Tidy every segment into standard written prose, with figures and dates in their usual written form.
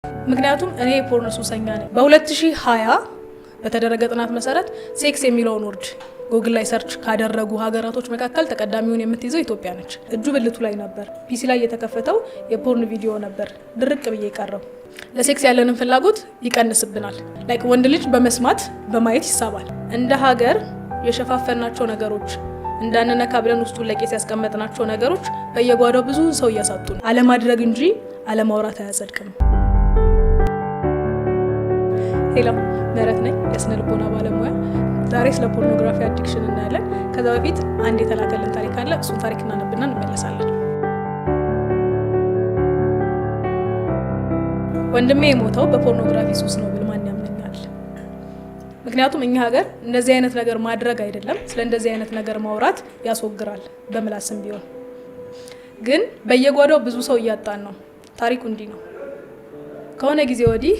ምክንያቱም እኔ የፖርን ሱሰኛ ነኝ። በ2020 በተደረገ ጥናት መሰረት ሴክስ የሚለውን ወርድ ጉግል ላይ ሰርች ካደረጉ ሀገራቶች መካከል ተቀዳሚውን የምትይዘው ኢትዮጵያ ነች። እጁ ብልቱ ላይ ነበር፣ ፒሲ ላይ የተከፈተው የፖርን ቪዲዮ ነበር ድርቅ ብዬ ቀረው። ለሴክስ ያለንን ፍላጎት ይቀንስብናል። ላይክ ወንድ ልጅ በመስማት በማየት ይሳባል። እንደ ሀገር የሸፋፈናቸው ነገሮች እንዳንነካ ብለን ውስጡን ለቄስ ያስቀመጥናቸው ነገሮች በየጓዳው ብዙ ሰው እያሳጡን፣ አለማድረግ እንጂ አለማውራት አያጸድቅም። ሄሎ ምህረት ነኝ፣ የስነ ልቦና ባለሙያ። ዛሬ ስለ ፖርኖግራፊ አዲክሽን እናያለን። ከዛ በፊት አንድ የተላከልን ታሪክ አለ። እሱን ታሪክ እናነብና እንመለሳለን። ወንድሜ የሞተው በፖርኖግራፊ ሱስ ነው ብል ማን ያምነኛል? ምክንያቱም እኛ ሀገር እንደዚህ አይነት ነገር ማድረግ አይደለም ስለ እንደዚህ አይነት ነገር ማውራት ያስወግራል፣ በምላስም ቢሆን ግን በየጓዳው ብዙ ሰው እያጣን ነው። ታሪኩ እንዲህ ነው። ከሆነ ጊዜ ወዲህ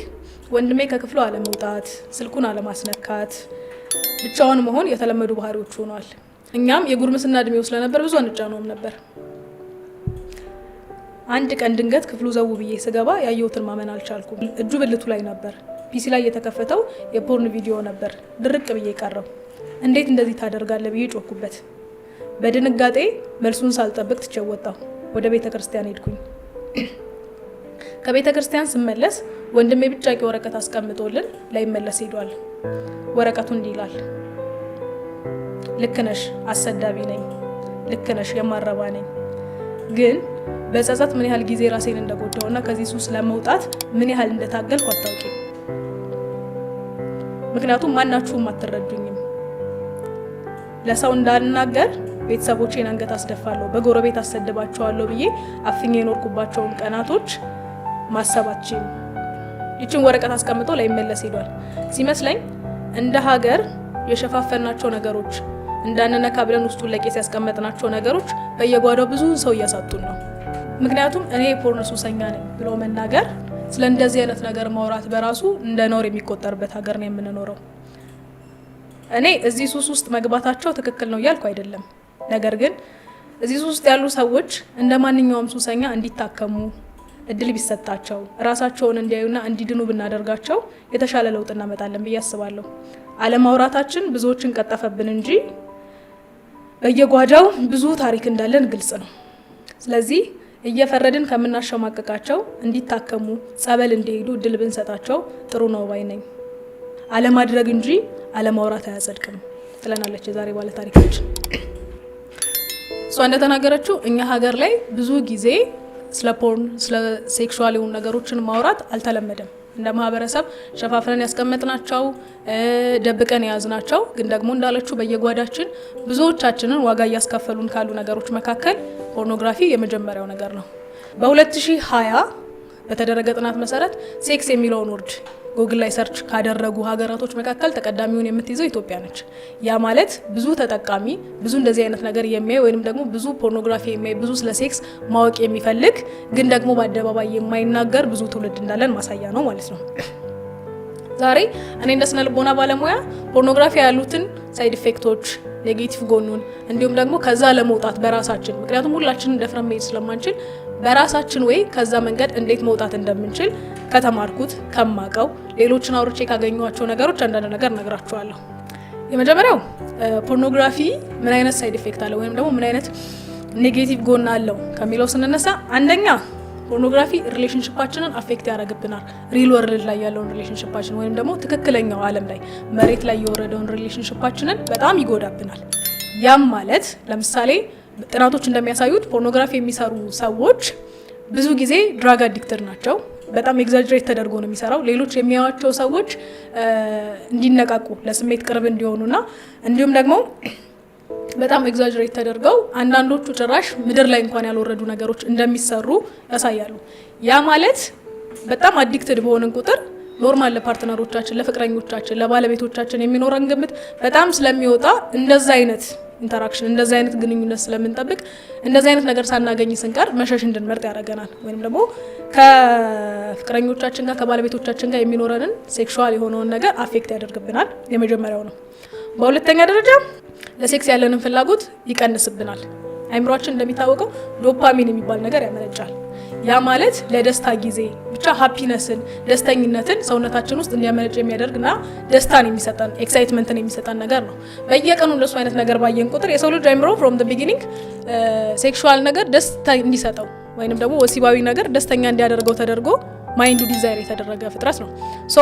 ወንድሜ ከክፍሉ አለመውጣት፣ ስልኩን አለማስነካት፣ ብቻውን መሆን የተለመዱ ባህሪዎች ሆኗል። እኛም የጉርምስና እድሜው ስለነበር ብዙ አንጫነውም ነበር። አንድ ቀን ድንገት ክፍሉ ዘው ብዬ ስገባ ያየሁትን ማመን አልቻልኩም። እጁ ብልቱ ላይ ነበር፣ ፒሲ ላይ የተከፈተው የፖርን ቪዲዮ ነበር ድርቅ ብዬ ቀረው። እንዴት እንደዚህ ታደርጋለህ ብዬ ጮኩበት። በድንጋጤ መልሱን ሳልጠብቅ ትቼው ወጣሁ። ወደ ቤተ ክርስቲያን ሄድኩኝ። ከቤተ ክርስቲያን ስመለስ ወንድሜ ብጫቂ ወረቀት አስቀምጦልን ላይመለስ ሄዷል። ወረቀቱ እንዲህ ይላል: ልክ ነሽ፣ አሰዳቢ ነኝ፣ ልክ ነሽ፣ የማረባ ነኝ። ግን በጸጸት ምን ያህል ጊዜ ራሴን እንደጎዳውና ከዚህ ሱስ ለመውጣት ምን ያህል እንደታገልኩ አታውቂም። ምክንያቱም ማናችሁም አትረዱኝም። ለሰው እንዳልናገር ቤተሰቦቼን አንገት አስደፋለሁ፣ በጎረቤት አሰድባቸዋለሁ ብዬ አፍኜ የኖርኩባቸውን ቀናቶች ማሰባችን። ይችን ወረቀት አስቀምጦ ላይመለስ ሄዷል። ሲመስለኝ እንደ ሀገር የሸፋፈናቸው ነገሮች እንዳንነካ ብለን ውስጡን ለቄስ ያስቀመጥናቸው ነገሮች በየጓዳው ብዙ ሰው እያሳጡን ነው። ምክንያቱም እኔ የፖርን ሱሰኛ ነኝ ብሎ መናገር፣ ስለ እንደዚህ አይነት ነገር ማውራት በራሱ እንደ ነውር የሚቆጠርበት ሀገር ነው የምንኖረው። እኔ እዚህ ሱስ ውስጥ መግባታቸው ትክክል ነው እያልኩ አይደለም። ነገር ግን እዚህ ሱስ ውስጥ ያሉ ሰዎች እንደ ማንኛውም ሱሰኛ እንዲታከሙ እድል ቢሰጣቸው፣ ራሳቸውን እንዲያዩና እንዲድኑ ብናደርጋቸው የተሻለ ለውጥ እናመጣለን ብዬ አስባለሁ። አለማውራታችን ብዙዎችን ቀጠፈብን እንጂ በየጓዳው ብዙ ታሪክ እንዳለን ግልጽ ነው። ስለዚህ እየፈረድን ከምናሸማቀቃቸው እንዲታከሙ፣ ጸበል እንዲሄዱ እድል ብንሰጣቸው ጥሩ ነው ባይ ነኝ። አለማድረግ እንጂ አለማውራት አያጸድቅም ትለናለች የዛሬ ባለ ታሪካችን። እሷ እንደተናገረችው እኛ ሀገር ላይ ብዙ ጊዜ ስለ ፖርን፣ ስለ ሴክሹዋል የሆኑ ነገሮችን ማውራት አልተለመደም። እንደ ማህበረሰብ ሸፋፍነን ያስቀመጥናቸው፣ ደብቀን የያዝናቸው፣ ግን ደግሞ እንዳለችው በየጓዳችን ብዙዎቻችንን ዋጋ እያስከፈሉን ካሉ ነገሮች መካከል ፖርኖግራፊ የመጀመሪያው ነገር ነው። በ2020 በተደረገ ጥናት መሰረት ሴክስ የሚለውን ወርድ ጉግል ላይ ሰርች ካደረጉ ሀገራቶች መካከል ተቀዳሚውን የምትይዘው ኢትዮጵያ ነች። ያ ማለት ብዙ ተጠቃሚ፣ ብዙ እንደዚህ አይነት ነገር የሚያይ ወይንም ደግሞ ብዙ ፖርኖግራፊ የሚያይ፣ ብዙ ስለ ሴክስ ማወቅ የሚፈልግ ግን ደግሞ በአደባባይ የማይናገር ብዙ ትውልድ እንዳለን ማሳያ ነው ማለት ነው። ዛሬ እኔ እንደ ስነ ልቦና ባለሙያ ፖርኖግራፊ ያሉትን ሳይድ ኢፌክቶች፣ ኔጌቲቭ ጎኑን እንዲሁም ደግሞ ከዛ ለመውጣት በራሳችን፣ ምክንያቱም ሁላችንን ደፍረን መሄድ ስለማንችል በራሳችን ወይ ከዛ መንገድ እንዴት መውጣት እንደምንችል ከተማርኩት፣ ከማቀው፣ ሌሎችን አውርቼ ካገኘኋቸው ነገሮች አንዳንድ ነገር ነግራችኋለሁ። የመጀመሪያው ፖርኖግራፊ ምን አይነት ሳይድ ኢፌክት አለው ወይም ደግሞ ምን አይነት ኔጌቲቭ ጎን አለው ከሚለው ስንነሳ፣ አንደኛ ፖርኖግራፊ ሪሌሽንሺፓችንን አፌክት ያደርግብናል። ሪል ወርልድ ላይ ያለውን ሪሌሽንሺፓችን ወይም ደግሞ ትክክለኛው ዓለም ላይ መሬት ላይ የወረደውን ሪሌሽንሺፓችንን በጣም ይጎዳብናል። ያም ማለት ለምሳሌ ጥናቶች እንደሚያሳዩት ፖርኖግራፊ የሚሰሩ ሰዎች ብዙ ጊዜ ድራግ አዲክትድ ናቸው። በጣም ኤግዛጀሬት ተደርጎ ነው የሚሰራው። ሌሎች የሚያዩዋቸው ሰዎች እንዲነቃቁ፣ ለስሜት ቅርብ እንዲሆኑና እንዲሁም ደግሞ በጣም ኤግዛጀሬት ተደርገው አንዳንዶቹ ጭራሽ ምድር ላይ እንኳን ያልወረዱ ነገሮች እንደሚሰሩ ያሳያሉ። ያ ማለት በጣም አዲክትድ በሆንን ቁጥር ኖርማል ለፓርትነሮቻችን፣ ለፍቅረኞቻችን፣ ለባለቤቶቻችን የሚኖረን ግምት በጣም ስለሚወጣ እንደዛ አይነት ኢንተራክሽን፣ እንደዛ አይነት ግንኙነት ስለምንጠብቅ እንደዛ አይነት ነገር ሳናገኝ ስንቀር መሸሽ እንድንመርጥ ያደርገናል። ወይም ደግሞ ከፍቅረኞቻችን ጋር ከባለቤቶቻችን ጋር የሚኖረንን ሴክሹዋል የሆነውን ነገር አፌክት ያደርግብናል። የመጀመሪያው ነው። በሁለተኛ ደረጃ ለሴክስ ያለንን ፍላጎት ይቀንስብናል። አይምሮአችን እንደሚታወቀው ዶፓሚን የሚባል ነገር ያመነጫል። ያ ማለት ለደስታ ጊዜ ብቻ ሃፒነስን ደስተኝነትን ሰውነታችን ውስጥ እንዲያመነጭ የሚያደርግና ደስታን የሚሰጠን ኤክሳይትመንትን የሚሰጠን ነገር ነው። በየቀኑ እንደሱ አይነት ነገር ባየን ቁጥር የሰው ልጅ አይምሮ ፍሮም ዘ ቢጊኒንግ ሴክሹዋል ነገር ደስታ እንዲሰጠው ወይንም ደግሞ ወሲባዊ ነገር ደስተኛ እንዲያደርገው ተደርጎ ማይንዱ ዲዛይር የተደረገ ፍጥረት ነው። ሶ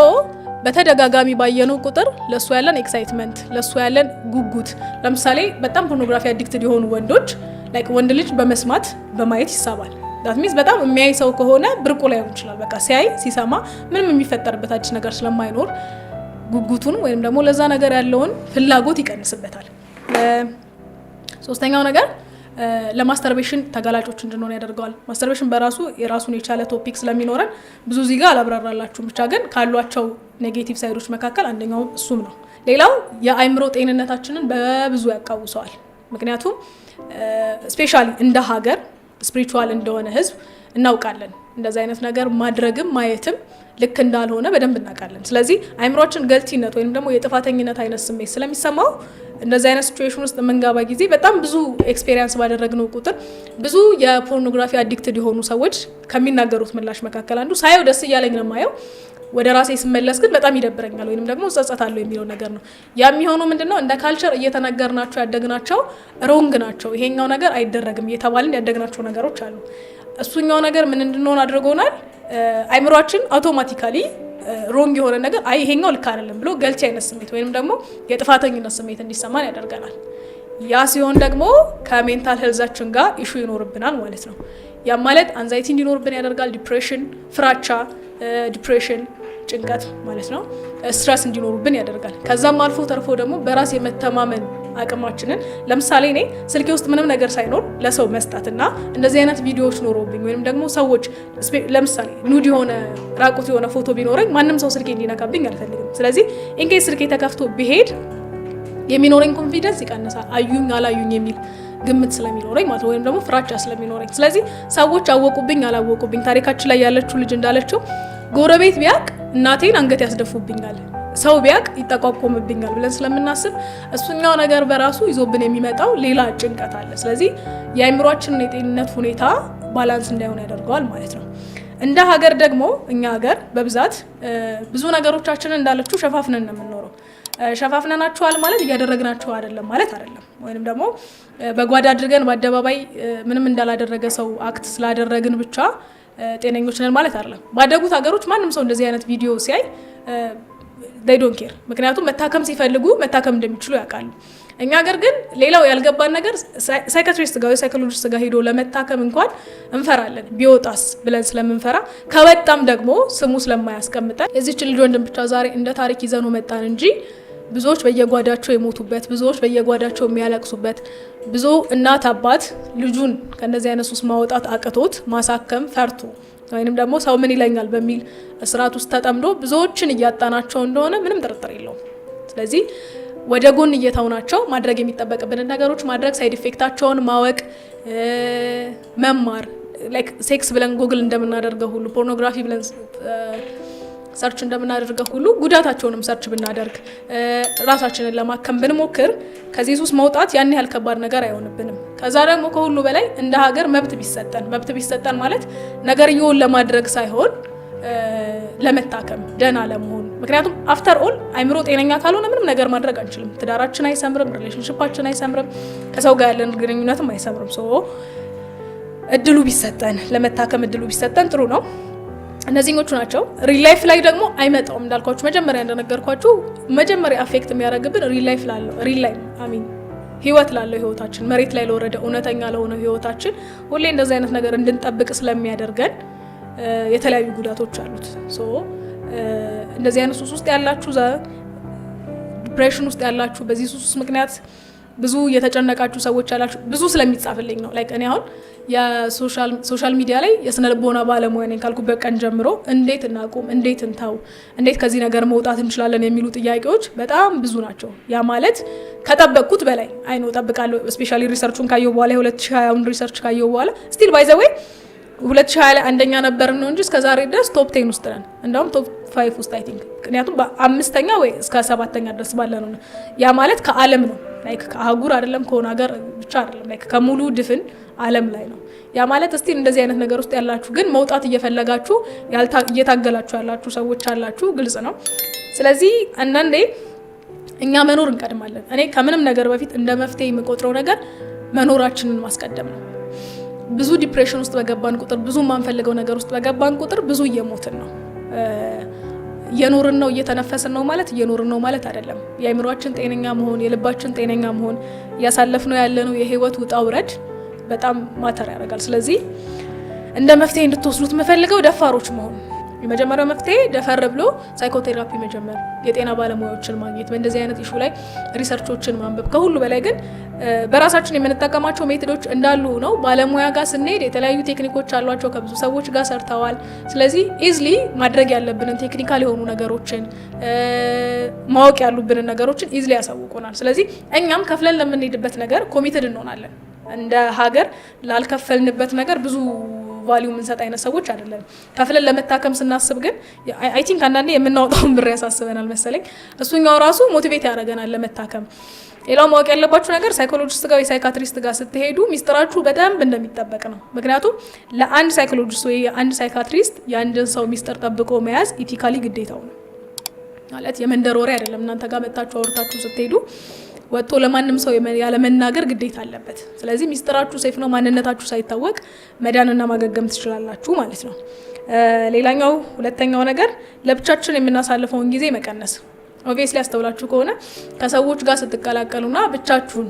በተደጋጋሚ ባየነው ቁጥር ለሱ ያለን ኤክሳይትመንት ለሱ ያለን ጉጉት ለምሳሌ በጣም ፖርኖግራፊ አዲክትድ የሆኑ ወንዶች ላይክ ወንድ ልጅ በመስማት በማየት ይሳባል። ዳት ሚንስ በጣም የሚያይ ሰው ከሆነ ብርቁ ላይ ሆን ይችላል። በቃ ሲያይ ሲሰማ ምንም የሚፈጠርበት አዲስ ነገር ስለማይኖር ጉጉቱን ወይንም ደግሞ ለዛ ነገር ያለውን ፍላጎት ይቀንስበታል። ሶስተኛው ነገር ለማስተርቤሽን ተጋላጮች እንድንሆን ያደርገዋል። ማስተርቤሽን በራሱ የራሱን የቻለ ቶፒክ ስለሚኖረን ብዙ እዚህ ጋር አላብራራላችሁም። ብቻ ግን ካሏቸው ኔጌቲቭ ሳይዶች መካከል አንደኛው እሱም ነው። ሌላው የአይምሮ ጤንነታችንን በብዙ ያቃውሰዋል። ምክንያቱም ስፔሻሊ እንደ ሀገር ስፒሪቹዋል እንደሆነ ህዝብ እናውቃለን። እንደዚህ አይነት ነገር ማድረግም ማየትም ልክ እንዳልሆነ በደንብ እናውቃለን። ስለዚህ አይምሮአችን ገልቲነት ወይንም ደግሞ የጥፋተኝነት አይነት ስሜት ስለሚሰማው እንደዚህ አይነት ሲቹዌሽን ውስጥ መንጋባ ጊዜ በጣም ብዙ ኤክስፔሪየንስ ባደረግነው ቁጥር ብዙ የፖርኖግራፊ አዲክትድ የሆኑ ሰዎች ከሚናገሩት ምላሽ መካከል አንዱ ሳየው ደስ እያለኝ ነው ማየው፣ ወደ ራሴ ስመለስ ግን በጣም ይደብረኛል ወይንም ደግሞ ጸጸታለሁ የሚለው ነገር ነው። የሚሆነው ምንድነው እንደ ካልቸር እየተነገርናቸው ያደግናቸው ሮንግ ናቸው፣ ይሄኛው ነገር አይደረግም እየተባልን ያደግናቸው ነገሮች አሉ። እሱኛው ነገር ምን እንድንሆን አድርጎናል። አይምሮአችን አውቶማቲካሊ ሮንግ የሆነ ነገር አይ ይሄኛው ልክ አይደለም ብሎ ገልጭ አይነት ስሜት ወይንም ደግሞ የጥፋተኝነት ስሜት እንዲሰማን ያደርገናል። ያ ሲሆን ደግሞ ከሜንታል ሄልዛችን ጋር ኢሹ ይኖርብናል ማለት ነው። ያ ማለት አንዛይቲ እንዲኖርብን ያደርጋል። ዲፕሬሽን፣ ፍራቻ፣ ዲፕሬሽን ጭንቀት ማለት ነው። ስትረስ እንዲኖርብን ያደርጋል። ከዛም አልፎ ተርፎ ደግሞ በራስ የመተማመን አቅማችንን ለምሳሌ እኔ ስልኬ ውስጥ ምንም ነገር ሳይኖር ለሰው መስጠትና እንደዚህ አይነት ቪዲዮዎች ኖሮብኝ ወይንም ደግሞ ሰዎች ለምሳሌ ኑድ የሆነ ራቁት የሆነ ፎቶ ቢኖረኝ ማንም ሰው ስልኬ እንዲነካብኝ አልፈልግም። ስለዚህ ኢንኬስ ስልኬ ተከፍቶ ቢሄድ የሚኖረኝ ኮንፊደንስ ይቀንሳል። አዩኝ አላዩኝ የሚል ግምት ስለሚኖረኝ ማለት ወይም ደግሞ ፍራቻ ስለሚኖረኝ። ስለዚህ ሰዎች አወቁብኝ አላወቁብኝ ታሪካችን ላይ ያለችው ልጅ እንዳለችው ጎረቤት ቢያቅ እናቴን አንገት ያስደፉብኛል፣ ሰው ቢያቅ ይጠቋቆምብኛል ብለን ስለምናስብ እሱኛው ነገር በራሱ ይዞብን የሚመጣው ሌላ ጭንቀት አለ። ስለዚህ የአይምሮአችንን የጤንነት ሁኔታ ባላንስ እንዳይሆን ያደርገዋል ማለት ነው። እንደ ሀገር ደግሞ እኛ ሀገር በብዛት ብዙ ነገሮቻችንን እንዳለችው ሸፋፍነን ነው የምንኖረው። ሸፋፍነናቸዋል ማለት እያደረግናቸው አይደለም ማለት አይደለም። ወይንም ደግሞ በጓዳ አድርገን በአደባባይ ምንም እንዳላደረገ ሰው አክት ስላደረግን ብቻ ጤነኞች ነን ማለት አይደለም። ባደጉት ሀገሮች ማንም ሰው እንደዚህ አይነት ቪዲዮ ሲያይ they don't care። ምክንያቱም መታከም ሲፈልጉ መታከም እንደሚችሉ ያውቃሉ። እኛ ሀገር ግን ሌላው ያልገባን ነገር ሳይካትሪስት ጋር ሳይኮሎጂስት ጋር ሄዶ ለመታከም እንኳን እንፈራለን። ቢወጣስ ብለን ስለምንፈራ ከወጣም ደግሞ ስሙ ስለማያስቀምጠን የዚህች ልጅ ወንድም ብቻ ዛሬ እንደ ታሪክ ይዘነው መጣን እንጂ ብዙዎች በየጓዳቸው የሞቱበት፣ ብዙዎች በየጓዳቸው የሚያለቅሱበት፣ ብዙ እናት አባት ልጁን ከእንደዚህ አይነት ሱስ ማውጣት አቅቶት ማሳከም ፈርቶ ወይንም ደግሞ ሰው ምን ይለኛል በሚል እስራት ውስጥ ተጠምዶ ብዙዎችን እያጣናቸው እንደሆነ ምንም ጥርጥር የለውም። ስለዚህ ወደ ጎን እየተውናቸው ማድረግ የሚጠበቅብንን ነገሮች ማድረግ፣ ሳይድ ኢፌክታቸውን ማወቅ፣ መማር ላይክ ሴክስ ብለን ጉግል እንደምናደርገው ሁሉ ፖርኖግራፊ ብለን ሰርች እንደምናደርገው ሁሉ ጉዳታቸውንም ሰርች ብናደርግ ራሳችንን ለማከም ብንሞክር ከዚህ ሱስ መውጣት ያን ያህል ከባድ ነገር አይሆንብንም። ከዛ ደግሞ ከሁሉ በላይ እንደ ሀገር መብት ቢሰጠን ማለት ነገርየውን ለማድረግ ሳይሆን ለመታከም ደህና ለመሆን። ምክንያቱም አፍተር ኦል አይምሮ ጤነኛ ካልሆነ ምንም ነገር ማድረግ አንችልም። ትዳራችን አይሰምርም፣ ሪሌሽንሺፓችን አይሰምርም፣ ከሰው ጋር ያለን ግንኙነትም አይሰምርም። እድሉ ቢሰጠን ለመታከም እድሉ ቢሰጠን ጥሩ ነው። እነዚህኞቹ ናቸው። ሪል ላይፍ ላይ ደግሞ አይመጣውም እንዳልኳችሁ መጀመሪያ እንደነገርኳችሁ መጀመሪያ አፌክት የሚያደርግብን ህይወት ላለው ህይወታችን መሬት ላይ ለወረደ እውነተኛ ለሆነ ህይወታችን ሁሌ እንደዚህ አይነት ነገር እንድንጠብቅ ስለሚያደርገን የተለያዩ ጉዳቶች አሉት። እንደዚህ አይነት ሱስ ውስጥ ያላችሁ፣ ዲፕሬሽን ውስጥ ያላችሁ፣ በዚህ ሱስ ምክንያት ብዙ የተጨነቃችሁ ሰዎች ያላችሁ ብዙ ስለሚጻፍልኝ ነው። ላይክ እኔ አሁን የሶሻል ሚዲያ ላይ የስነ ልቦና ባለሙያ ነኝ ካልኩበት ቀን ጀምሮ እንዴት እናቁም፣ እንዴት እንተው፣ እንዴት ከዚህ ነገር መውጣት እንችላለን የሚሉ ጥያቄዎች በጣም ብዙ ናቸው። ያ ማለት ከጠበቅኩት በላይ አይኖ ጠብቃለሁ። ስፔሻሊ ሪሰርቹን ካየው በኋላ 2020 ሪሰርች ካየው በኋላ ስቲል ባይ ዘ ዌይ 2020 ላይ አንደኛ ነበርን ነው እንጂ እስከዛሬ ድረስ ቶፕ 10 ውስጥ ነን። እንደውም ቶፕ 5 ውስጥ አይ ቲንክ ምክንያቱም በአምስተኛ ወይ እስከ 7ኛ ድረስ ባለ ነው። ያ ማለት ከዓለም ነው ላይክ ከአህጉር አይደለም ከሆነ ሀገር ብቻ አይደለም ላይክ ከሙሉ ድፍን ዓለም ላይ ነው። ያ ማለት እስቲ እንደዚህ አይነት ነገር ውስጥ ያላችሁ ግን መውጣት እየፈለጋችሁ እየታገላችሁ ያላችሁ ሰዎች አላችሁ፣ ግልጽ ነው። ስለዚህ አንዳንዴ እኛ መኖር እንቀድማለን። እኔ ከምንም ነገር በፊት እንደ መፍትሄ የምቆጥረው ነገር መኖራችንን ማስቀደም ነው። ብዙ ዲፕሬሽን ውስጥ በገባን ቁጥር፣ ብዙ የማንፈልገው ነገር ውስጥ በገባን ቁጥር ብዙ እየሞትን ነው። እየኖርን ነው እየተነፈስን ነው ማለት እየኖርን ነው ማለት አይደለም። የአእምሯችን ጤነኛ መሆን፣ የልባችን ጤነኛ መሆን፣ እያሳለፍነው ያለነው የህይወት ውጣ ውረድ በጣም ማተር ያደርጋል። ስለዚህ እንደ መፍትሄ እንድትወስዱት የምፈልገው ደፋሮች መሆን። የመጀመሪያው መፍትሄ ደፈር ብሎ ሳይኮቴራፒ መጀመር፣ የጤና ባለሙያዎችን ማግኘት፣ በእንደዚህ አይነት ኢሹ ላይ ሪሰርቾችን ማንበብ። ከሁሉ በላይ ግን በራሳችን የምንጠቀማቸው ሜቶዶች እንዳሉ ነው። ባለሙያ ጋር ስንሄድ የተለያዩ ቴክኒኮች አሏቸው፣ ከብዙ ሰዎች ጋር ሰርተዋል። ስለዚህ ኢዝሊ ማድረግ ያለብንን ቴክኒካል የሆኑ ነገሮችን ማወቅ ያሉብንን ነገሮችን ኢዝሊ ያሳውቁናል። ስለዚህ እኛም ከፍለን ለምንሄድበት ነገር ኮሚትድ እንሆናለን። እንደ ሀገር ላልከፈልንበት ነገር ብዙ ቫልዩ የምንሰጥ አይነት ሰዎች አይደለም። ከፍለን ለመታከም ስናስብ ግን አይ ቲንክ አንዳንዴ የምናወጣውን ብር ያሳስበናል መሰለኝ። እሱኛው ራሱ ሞቲቬት ያደርገናል ለመታከም። ሌላው ማወቅ ያለባችሁ ነገር ሳይኮሎጂስት ጋር ወይ ሳይካትሪስት ጋር ስትሄዱ ሚስጥራችሁ በደንብ እንደሚጠበቅ ነው። ምክንያቱም ለአንድ ሳይኮሎጂስት ወይ አንድ ሳይካትሪስት የአንድን ሰው ሚስጥር ጠብቆ መያዝ ኢቲካሊ ግዴታው ነው። ማለት የመንደር ወሬ አይደለም። እናንተ ጋር መጣችሁ አውርታችሁ ስትሄዱ ወጥቶ ለማንም ሰው ያለ መናገር ግዴታ አለበት። ስለዚህ ሚስጥራችሁ ሴፍ ነው። ማንነታችሁ ሳይታወቅ መዳንና ማገገም ትችላላችሁ ማለት ነው። ሌላኛው ሁለተኛው ነገር ለብቻችን የምናሳልፈውን ጊዜ መቀነስ። ኦብቪየስሊ ያስተውላችሁ ከሆነ ከሰዎች ጋር ስትቀላቀሉና ብቻችሁን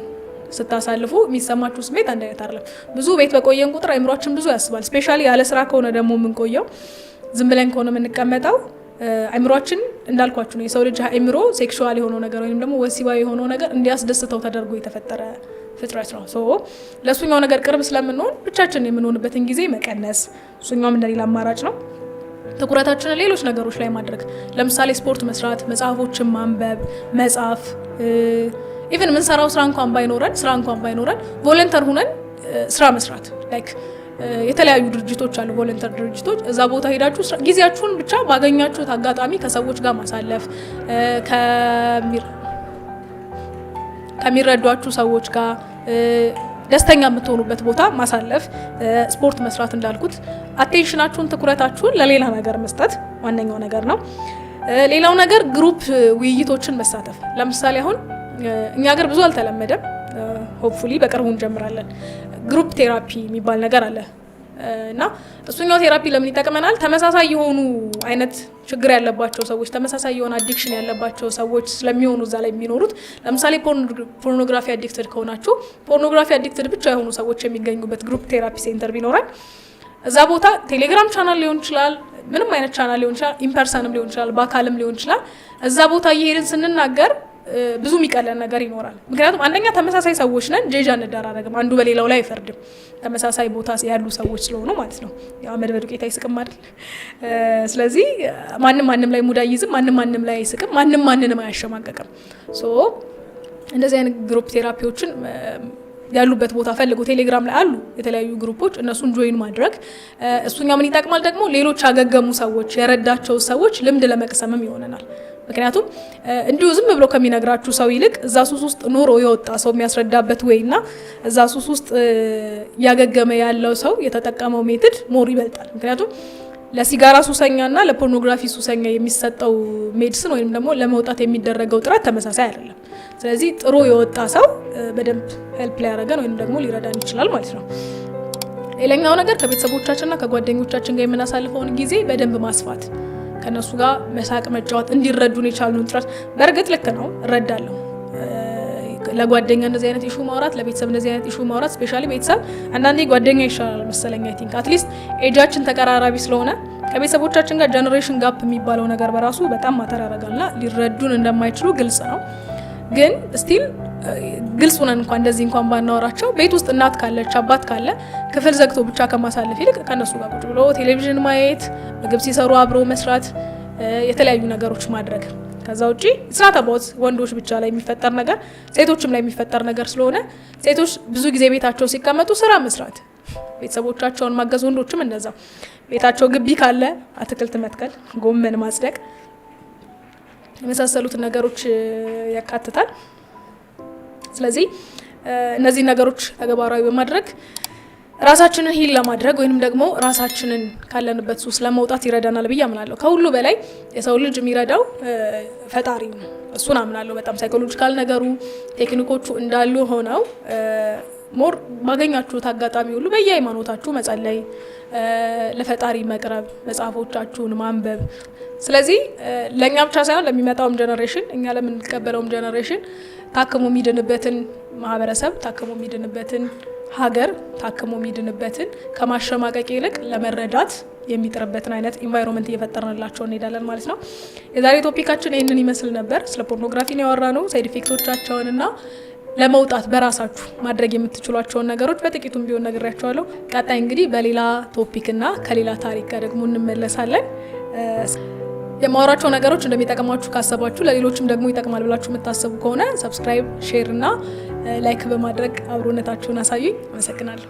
ስታሳልፉ የሚሰማችሁ ስሜት አንድ አይነት አይደለም። ብዙ ቤት በቆየን ቁጥር አይምሯችን ብዙ ያስባል። ስፔሻሊ ያለ ስራ ከሆነ ደግሞ የምንቆየው፣ ዝም ብለን ከሆነ የምንቀመጠው አይምሯችን እንዳልኳችሁ ነው። የሰው ልጅ አይምሮ ሴክሹዋል የሆነው ነገር ወይም ደግሞ ወሲባዊ የሆነው ነገር እንዲያስደስተው ተደርጎ የተፈጠረ ፍጥረት ነው። ለእሱኛው ነገር ቅርብ ስለምንሆን ብቻችን የምንሆንበትን ጊዜ መቀነስ፣ እሱኛውም እንደሌላ አማራጭ ነው። ትኩረታችንን ሌሎች ነገሮች ላይ ማድረግ፣ ለምሳሌ ስፖርት መስራት፣ መጽሐፎችን ማንበብ፣ መጻፍ፣ ኢቨን የምንሰራው ስራ እንኳን ባይኖረን ቮለንተር ሁነን ስራ መስራት። ላይክ የተለያዩ ድርጅቶች አሉ፣ ቮለንተር ድርጅቶች። እዛ ቦታ ሄዳችሁ ጊዜያችሁን ብቻ ባገኛችሁት አጋጣሚ ከሰዎች ጋር ማሳለፍ፣ ከሚረዷችሁ ሰዎች ጋር ደስተኛ የምትሆኑበት ቦታ ማሳለፍ፣ ስፖርት መስራት፣ እንዳልኩት አቴንሽናችሁን ትኩረታችሁን ለሌላ ነገር መስጠት ዋነኛው ነገር ነው። ሌላው ነገር ግሩፕ ውይይቶችን መሳተፍ። ለምሳሌ አሁን እኛ ሀገር ብዙ አልተለመደም፣ ሆፕፉሊ በቅርቡ እንጀምራለን። ግሩፕ ቴራፒ የሚባል ነገር አለ እና እሱኛው ቴራፒ ለምን ይጠቅመናል? ተመሳሳይ የሆኑ አይነት ችግር ያለባቸው ሰዎች፣ ተመሳሳይ የሆነ አዲክሽን ያለባቸው ሰዎች ስለሚሆኑ እዛ ላይ የሚኖሩት። ለምሳሌ ፖርኖግራፊ አዲክትድ ከሆናችሁ ፖርኖግራፊ አዲክትድ ብቻ የሆኑ ሰዎች የሚገኙበት ግሩፕ ቴራፒ ሴንተር ቢኖራል። እዛ ቦታ ቴሌግራም ቻናል ሊሆን ይችላል፣ ምንም አይነት ቻናል ሊሆን ይችላል፣ ኢምፐርሰንም ሊሆን ይችላል፣ በአካልም ሊሆን ይችላል። እዛ ቦታ እየሄድን ስንናገር ብዙ የሚቀለን ነገር ይኖራል። ምክንያቱም አንደኛ ተመሳሳይ ሰዎች ነን፣ ጄጃ እንደራረግም፣ አንዱ በሌላው ላይ አይፈርድም። ተመሳሳይ ቦታ ያሉ ሰዎች ስለሆኑ ማለት ነው። ያው አመድ በዱቄት አይስቅም አይደል? ስለዚህ ማንም ላይ ሙድ አይይዝም፣ ማንም ላይ አይስቅም፣ ማንንም አያሸማቀቅም። እንደዚህ አይነት ግሩፕ ቴራፒዎችን ያሉበት ቦታ ፈልጉ። ቴሌግራም ላይ አሉ የተለያዩ ግሩፖች፣ እነሱን ጆይን ማድረግ። እሱኛው ምን ይጠቅማል ደግሞ ሌሎች ያገገሙ ሰዎች፣ የረዳቸው ሰዎች ልምድ ለመቅሰምም ይሆነናል። ምክንያቱም እንዲሁ ዝም ብሎ ከሚነግራችሁ ሰው ይልቅ እዛ ሱስ ውስጥ ኖሮ የወጣ ሰው የሚያስረዳበት ወይና እዛ ሱስ ውስጥ እያገገመ ያለው ሰው የተጠቀመው ሜትድ ሞር ይበልጣል። ምክንያቱም ለሲጋራ ሱሰኛና ለፖርኖግራፊ ሱሰኛ የሚሰጠው ሜዲሲን ወይም ደግሞ ለመውጣት የሚደረገው ጥረት ተመሳሳይ አይደለም። ስለዚህ ጥሩ የወጣ ሰው በደንብ ሄልፕ ሊያደርገን ወይም ደግሞ ሊረዳን ይችላል ማለት ነው። ሌላኛው ነገር ከቤተሰቦቻችንና ከጓደኞቻችን ጋር የምናሳልፈውን ጊዜ በደንብ ማስፋት፣ ከነሱ ጋር መሳቅ፣ መጫወት፣ እንዲረዱን የቻሉን ጥረት። በእርግጥ ልክ ነው፣ እረዳለሁ። ለጓደኛ እንደዚህ አይነት ኢሹ ማውራት፣ ለቤተሰብ እንደዚህ አይነት ኢሹ ማውራት፣ ስፔሻሊ ቤተሰብ አንዳንዴ ጓደኛ ይሻላል መሰለኝ። አይ ቲንክ አትሊስት ኤጃችን ተቀራራቢ ስለሆነ ከቤተሰቦቻችን ጋር ጀነሬሽን ጋፕ የሚባለው ነገር በራሱ በጣም ማተር ያደርጋልና ሊረዱን እንደማይችሉ ግልጽ ነው። ግን ስቲል ግልጽ ሆነን እንኳን እንደዚህ እንኳን ባናወራቸው ቤት ውስጥ እናት ካለች አባት ካለ ክፍል ዘግቶ ብቻ ከማሳለፍ ይልቅ ከነሱ ጋር ቁጭ ብሎ ቴሌቪዥን ማየት፣ ምግብ ሲሰሩ አብሮ መስራት፣ የተለያዩ ነገሮች ማድረግ። ከዛ ውጪ ስራት አባውት ወንዶች ብቻ ላይ የሚፈጠር ነገር ሴቶችም ላይ የሚፈጠር ነገር ስለሆነ ሴቶች ብዙ ጊዜ ቤታቸው ሲቀመጡ ስራ መስራት፣ ቤተሰቦቻቸውን ማገዝ፣ ወንዶችም እንደዛው። ቤታቸው ግቢ ካለ አትክልት መትከል፣ ጎመን ማጽደቅ የመሳሰሉትን ነገሮች ያካትታል። ስለዚህ እነዚህ ነገሮች ተግባራዊ በማድረግ ራሳችንን ሂል ለማድረግ ወይንም ደግሞ ራሳችንን ካለንበት ሱስ ለመውጣት ይረዳናል ብዬ አምናለሁ። ከሁሉ በላይ የሰው ልጅ የሚረዳው ፈጣሪ ነው። እሱን አምናለሁ በጣም። ሳይኮሎጂካል ነገሩ ቴክኒኮቹ እንዳሉ ሆነው ሞር ባገኛችሁት አጋጣሚ ሁሉ በየሃይማኖታችሁ መጸለይ፣ ለፈጣሪ መቅረብ፣ መጽሐፎቻችሁን ማንበብ። ስለዚህ ለእኛ ብቻ ሳይሆን ለሚመጣውም ጀነሬሽን፣ እኛ ለምንቀበለውም ጀነሬሽን ታክሞ የሚድንበትን ማህበረሰብ፣ ታክሞ የሚድንበትን ሀገር፣ ታክሞ የሚድንበትን ከማሸማቀቅ ይልቅ ለመረዳት የሚጥርበትን አይነት ኢንቫይሮንመንት እየፈጠርንላቸው እንሄዳለን ማለት ነው። የዛሬ ቶፒካችን ይህንን ይመስል ነበር። ስለ ፖርኖግራፊ ያወራ ነው፣ ሳይድ ኢፌክቶቻቸውንና ለመውጣት በራሳችሁ ማድረግ የምትችሏቸውን ነገሮች በጥቂቱም ቢሆን ነግሬያቸዋለሁ። ቀጣይ እንግዲህ በሌላ ቶፒክና ከሌላ ታሪክ ጋር ደግሞ እንመለሳለን። የማወራቸው ነገሮች እንደሚጠቅማችሁ ካሰባችሁ ለሌሎችም ደግሞ ይጠቅማል ብላችሁ የምታስቡ ከሆነ ሰብስክራይብ፣ ሼር እና ላይክ በማድረግ አብሮነታችሁን አሳዩኝ። አመሰግናለሁ።